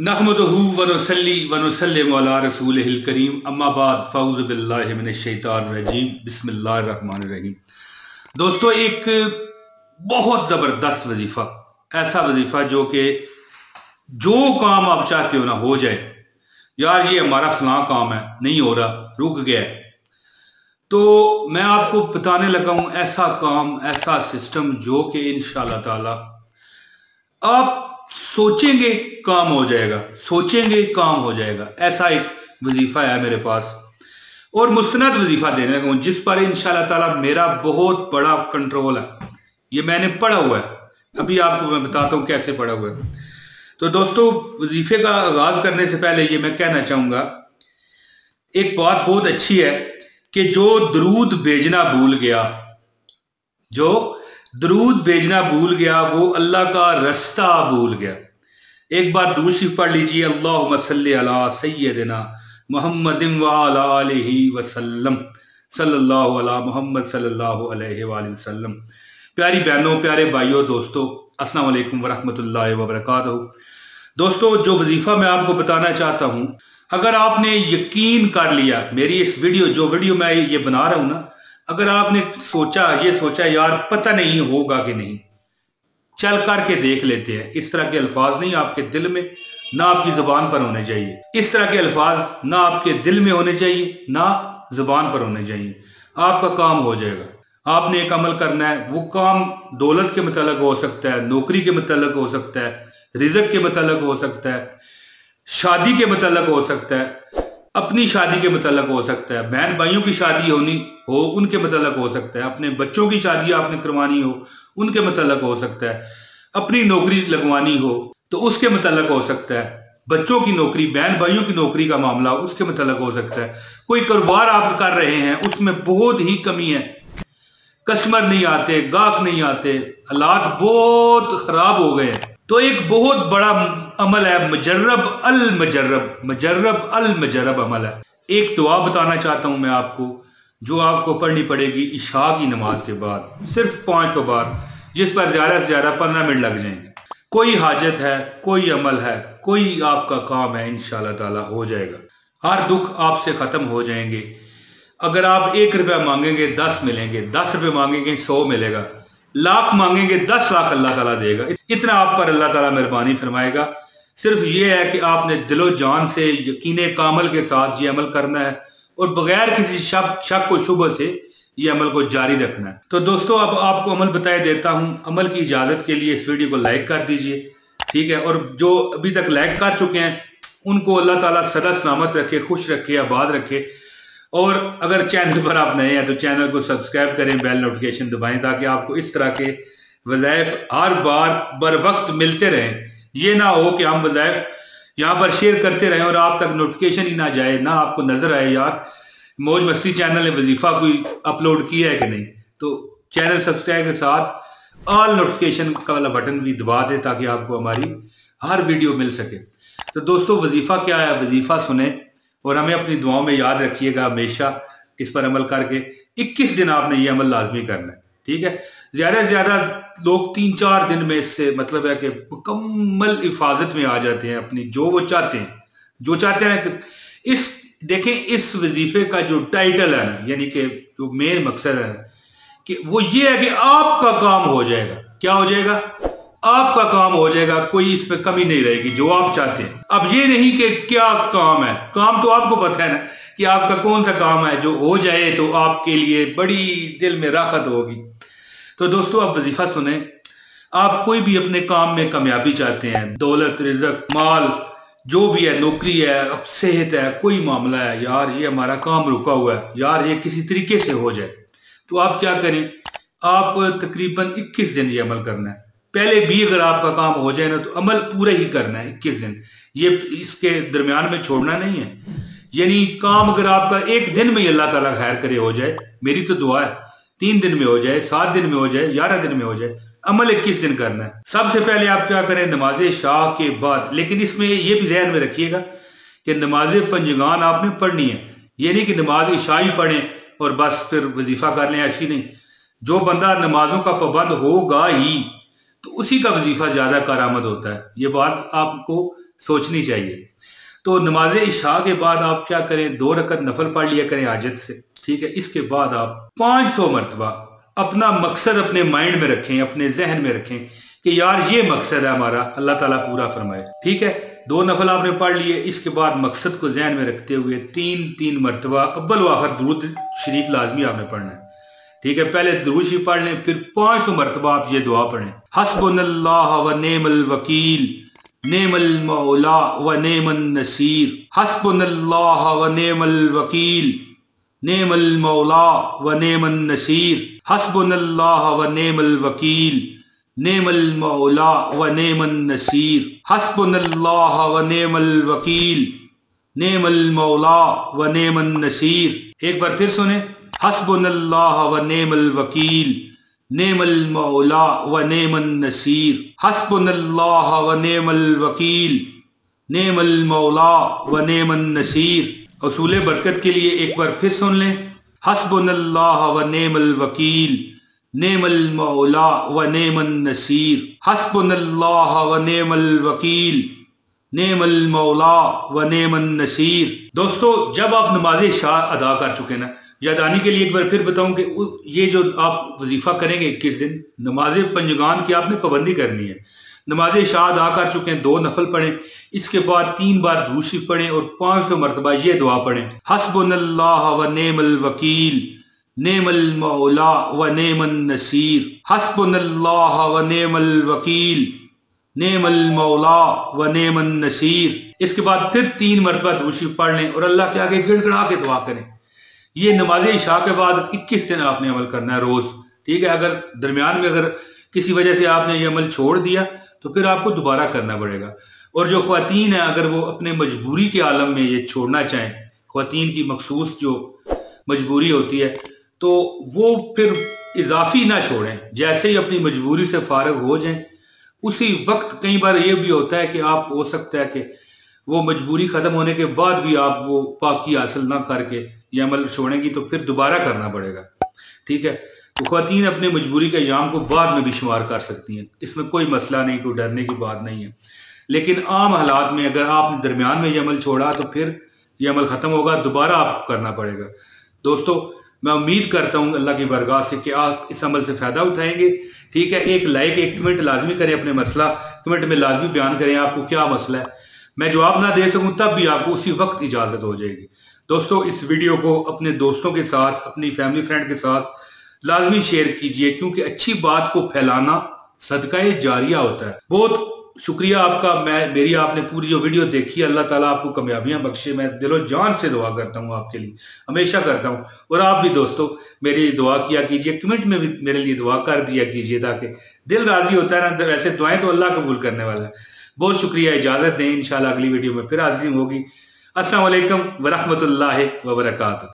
नहमदुहु व नुसल्ली व नुसल्लिमु अला रसूलिहिल करीम अम्मा बाद फ़अऊज़ु बिल्लाहि मिनश शैतानिर रजीम बिस्मिल्लाहिर रहमानिर रहीम। दोस्तों, एक बहुत ज़बरदस्त वजीफ़ा, ऐसा वजीफ़ा जो कि जो काम आप चाहते हो ना हो जाए। यार ये हमारा फलां काम है, नहीं हो रहा, रुक गया है, तो मैं आपको बताने लगा हूँ ऐसा काम, ऐसा सिस्टम जो कि इंशाअल्लाह ताला आप सोचेंगे काम हो जाएगा, सोचेंगे काम हो जाएगा। ऐसा एक वजीफा है मेरे पास और मुस्तनद वजीफा देने लगा हूं जिस पर इंशाअल्लाह ताला मेरा बहुत बड़ा कंट्रोल है। ये मैंने पढ़ा हुआ है, अभी आपको मैं बताता हूं कैसे पढ़ा हुआ है। तो दोस्तों, वजीफे का आगाज करने से पहले ये मैं कहना चाहूंगा, एक बात बहुत अच्छी है कि जो दरूद भेजना भूल गया, जो दरूद भेजना भूल गया, वो अल्लाह का रास्ता भूल गया। एक बार दुरूद शरीफ पढ़ लीजिए, अल्लाहुम्मा सल्ली अला सय्यदिना मुहम्मदिन व अला आलिहि वसल्लम, सल्लल्लाहु अला मुहम्मद सल्लल्लाहु अलैहि वसल्लम। प्यारी बहनों, प्यारे भाइयों, दोस्तों, अस्सलाम वालेकुम व रहमतुल्लाहि व बरकातहू। दोस्तों, जो वजीफा मैं आपको बताना चाहता हूं, अगर आपने यकीन कर लिया, मेरी इस वीडियो मैं ये बना रहा हूं ना, अगर आपने ये सोचा यार पता नहीं होगा कि नहीं, चल करके देख लेते हैं। इस तरह के अल्फाज नहीं आपके दिल में, ना आपकी जुबान पर होने चाहिए। इस तरह के अल्फाज ना आपके दिल में होने चाहिए, ना जुबान पर होने चाहिए। आपका काम हो जाएगा। आपने एक अमल करना है, वो काम दौलत के मुतालिक हो सकता है, नौकरी के मुतालिक हो सकता है, रिज़्क के मुतालिक हो सकता है, शादी के मुतालिक हो सकता है, अपनी शादी के मुतालिक हो सकता है, बहन भाइयों की शादी होनी हो उनके मुतालिक हो सकता है, अपने बच्चों की शादी आपने करवानी हो उनके मुतालिक हो सकता है, अपनी नौकरी लगवानी हो तो उसके मुतालिक हो सकता है, बच्चों की नौकरी, बहन भाइयों की नौकरी का मामला उसके मुतालिक हो सकता है। कोई कारोबार आप कर रहे हैं, उसमें बहुत ही कमी है, कस्टमर नहीं आते, गाहक नहीं आते, हालात बहुत खराब हो गए हैं, तो एक बहुत बड़ा अमल है मुजर्रब अल मुजर्रब अमल है। एक दुआ बताना चाहता हूं मैं आपको, जो आपको पढ़नी पड़ेगी इशा की नमाज के बाद, सिर्फ 500 बार, जिस पर ज्यादा से ज्यादा 15 मिनट लग जाएंगे। कोई हाजत है, कोई अमल है, कोई आपका काम है, इंशाअल्लाह ताला हो जाएगा। हर दुख आपसे खत्म हो जाएंगे। अगर आप 1 रुपया मांगेंगे 10 मिलेंगे, 10 रुपये मांगेंगे 100 मिलेगा, लाख मांगेंगे 10 लाख अल्लाह ताला देगा। इतना आप पर अल्लाह ताला मेहरबानी फरमाएगा। सिर्फ ये है कि आपने दिलो जान से यकीन कामल के साथ ये अमल करना है और बगैर किसी शक व शुबह से ये अमल को जारी रखना है। तो दोस्तों, अब आपको अमल बताए देता हूं। अमल की इजाजत के लिए इस वीडियो को लाइक कर दीजिए, ठीक है। और जो अभी तक लाइक कर चुके हैं उनको अल्लाह ताला सदा सलामत रखे, खुश रखे, आबाद रखे। और अगर चैनल पर आप नए हैं तो चैनल को सब्सक्राइब करें, बेल नोटिफिकेशन दबाएं, ताकि आपको इस तरह के वज़ाइफ हर बार बर वक्त मिलते रहें। ये ना हो कि हम वज़ाइफ यहाँ पर शेयर करते रहें और आप तक नोटिफिकेशन ही ना जाए, ना आपको नजर आए यार मौज मस्ती चैनल ने वजीफा कोई अपलोड किया है कि नहीं। तो चैनल सब्सक्राइब के साथ ऑल नोटिफिकेशन का वाला बटन भी दबा दे, ताकि आपको हमारी हर वीडियो मिल सके। तो दोस्तों, वजीफा क्या है, वजीफा सुने और हमें अपनी दुआओं में याद रखिएगा हमेशा। इस पर अमल करके 21 दिन आपने ये अमल लाजमी करना है, ठीक है। ज्यादा से ज्यादा लोग 3-4 दिन में इससे मतलब है कि मुकम्मल हिफाजत में आ जाते हैं अपनी, जो वो चाहते हैं। इस देखें, इस वजीफे का जो टाइटल है ना, यानी कि जो मेन मकसद है कि वो ये है कि आपका काम हो जाएगा। क्या हो जाएगा? आपका काम हो जाएगा, कोई इसमें कमी नहीं रहेगी, जो आप चाहते हैं। अब ये नहीं कि क्या काम है, काम तो आपको पता है ना कि आपका कौन सा काम है, जो हो जाए तो आपके लिए बड़ी दिल में राहत होगी। तो दोस्तों, आप वजीफा सुने। आप कोई भी अपने काम में कामयाबी चाहते हैं, दौलत, रिज़्क, माल, जो भी है, नौकरी है, अब सेहत है, कोई मामला है, यार ये हमारा काम रुका हुआ है, यार ये किसी तरीके से हो जाए, तो आप क्या करें, आप तकरीबन 21 दिन ये अमल करना है। पहले भी अगर आपका काम हो जाए ना तो अमल पूरा ही करना है 21 दिन, ये इसके दरमियान में छोड़ना नहीं है। यानी काम अगर आपका 1 दिन में अल्लाह ताला खैर करे हो जाए, मेरी तो दुआ है 3 दिन में हो जाए, 7 दिन में हो जाए, 11 दिन में हो जाए, अमल 21 दिन करना है। सबसे पहले आप क्या करें, नमाज शाह के बाद, लेकिन इसमें ये भी ध्यान में रखिएगा कि नमाज पंजगान आपने पढ़नी है। ये नहीं कि नमाज इशा ही पढ़ें और बस फिर वजीफा कर लें, ऐसी नहीं। जो बंदा नमाजों का पाबंद होगा ही तो उसी का वजीफा ज्यादा कारामद होता है। ये बात आपको सोचनी चाहिए। तो नमाज इशा के बाद आप क्या करें, 2 रकत नफल पढ़ लिया करें हाजत से, ठीक है। इसके बाद आप 500 मरतबा अपना मकसद अपने माइंड में रखें, अपने जहन में रखें कि यार ये मकसद है हमारा, अल्लाह ताला पूरा फरमाए, ठीक है। 2 नफल आपने पढ़ लिए, इसके बाद मकसद को जहन में रखते हुए 3 मरतबा अव्वल व आखिर दुरूद शरीफ लाजमी आपने पढ़ना है, ठीक है। पहले दुरूद शरीफ पढ़ लें, फिर 500 मरतबा आप ये दुआ पढ़ें, हस्बुनल्लाह व नेमल वकील नेमल मौला व नेमन नसीर, हस्बुनल्लाह व नेमल वकील नेमल मौला व नेमन नसीर, हस्बुनल्लाह व नेमल वकील नेमल मौला व नेमन नसीर, हस्बुनल्लाह व नेमल वकील नेमल मौला व नेमन नसीर। एक बार फिर सुने, हस्बुनल्लाह व नेमल वकील नेमल मौला व नेमन नसीर, हस्बुनल्लाह व नेमल वकील नेमल मौला व नेमन नसीर। उसूल बरकत के लिए एक बार फिर सुन लें, हस्बुनल्लाह व नेमल वकील नेमल मौला व नेमन नसीर, हस्बुनल्लाह व नेमल वकील नेमल मौला व नेमन नसीर। दोस्तों, जब आप नमाज इशा अदा कर चुके ना, यादानी के लिए एक बार फिर बताऊं कि ये जो आप वजीफा करेंगे 21 दिन, नमाज पंजगान की आपने पाबंदी करनी है। नमाज इशा अदा कर चुके हैं, 2 नफल पढ़ें, इसके बाद 3 बार दुरूद शरीफ पढ़ें और 500 मरतबा ये दुआ पढ़ें, हस्बुनल्लाह व नेमल वकील नेमल मौला व नेमन नसीर, हस्बुनल्लाह व नेमल वकील नेमल मौला व नेमन नसीर। इसके बाद फिर 3 मरतबा दुरूद शरीफ पढ़ लें और अल्लाह के आगे गिड़गिड़ा के दुआ करें। ये नमाज इशा के बाद 21 दिन आपने अमल करना है रोज, ठीक है। अगर दरमियान में अगर किसी वजह से आपने ये अमल छोड़ दिया तो फिर आपको दोबारा करना पड़ेगा। और जो ख्वातीन है, अगर वो अपने मजबूरी के आलम में ये छोड़ना चाहें, ख्वातीन की मखसूस जो मजबूरी होती है, तो वो फिर इजाफी ना छोड़ें, जैसे ही अपनी मजबूरी से फारग हो जाएं उसी वक्त। कई बार ये भी होता है कि आप हो सकता है कि वो मजबूरी ख़त्म होने के बाद भी आप वो पाकी हासिल ना करके ये अमल छोड़ेंगी तो फिर दोबारा करना पड़ेगा, ठीक है। तो ख्वातीन अपने मजबूरी के अय्याम को बाद में भी शुमार कर सकती हैं, इसमें कोई मसला नहीं, कोई डरने की बात नहीं है। लेकिन आम हालात में अगर आपने दरमियान में ये अमल छोड़ा तो फिर ये अमल ख़त्म होगा, दोबारा आपको करना पड़ेगा। दोस्तों, मैं उम्मीद करता हूँ अल्लाह की बरगाह से कि आप इस अमल से फ़ायदा उठाएंगे, ठीक है। एक लाइक, एक कमेंट लाजमी करें, अपने मसला कमेंट में लाजमी बयान करें आपको क्या मसला है। मैं जवाब ना दे सकूं तब भी आपको उसी वक्त इजाज़त हो जाएगी। दोस्तों, इस वीडियो को अपने दोस्तों के साथ, अपनी फैमिली फ्रेंड के साथ लाजमी शेयर कीजिए, क्योंकि अच्छी बात को फैलाना सदका जारिया होता है। बहुत शुक्रिया आपका। मेरी आपने पूरी जो वीडियो देखी, अल्लाह ताला आपको कामयाबियां बख्शे। मैं दिलो जान से दुआ करता हूँ आपके लिए, हमेशा करता हूँ। और आप भी दोस्तों मेरे लिए दुआ किया कीजिए, कमेंट में भी मेरे लिए दुआ कर दिया कीजिए, ताकि दिल राजी होता है ना। वैसे दुआएं तो अल्लाह कबूल करने वाला है। बहुत शुक्रिया, इजाज़त दें, इंशाल्लाह अगली वीडियो में फिर हाजिर होगी। अस्सलाम वालेकुम व रहमतुल्लाहि व बरकातहू।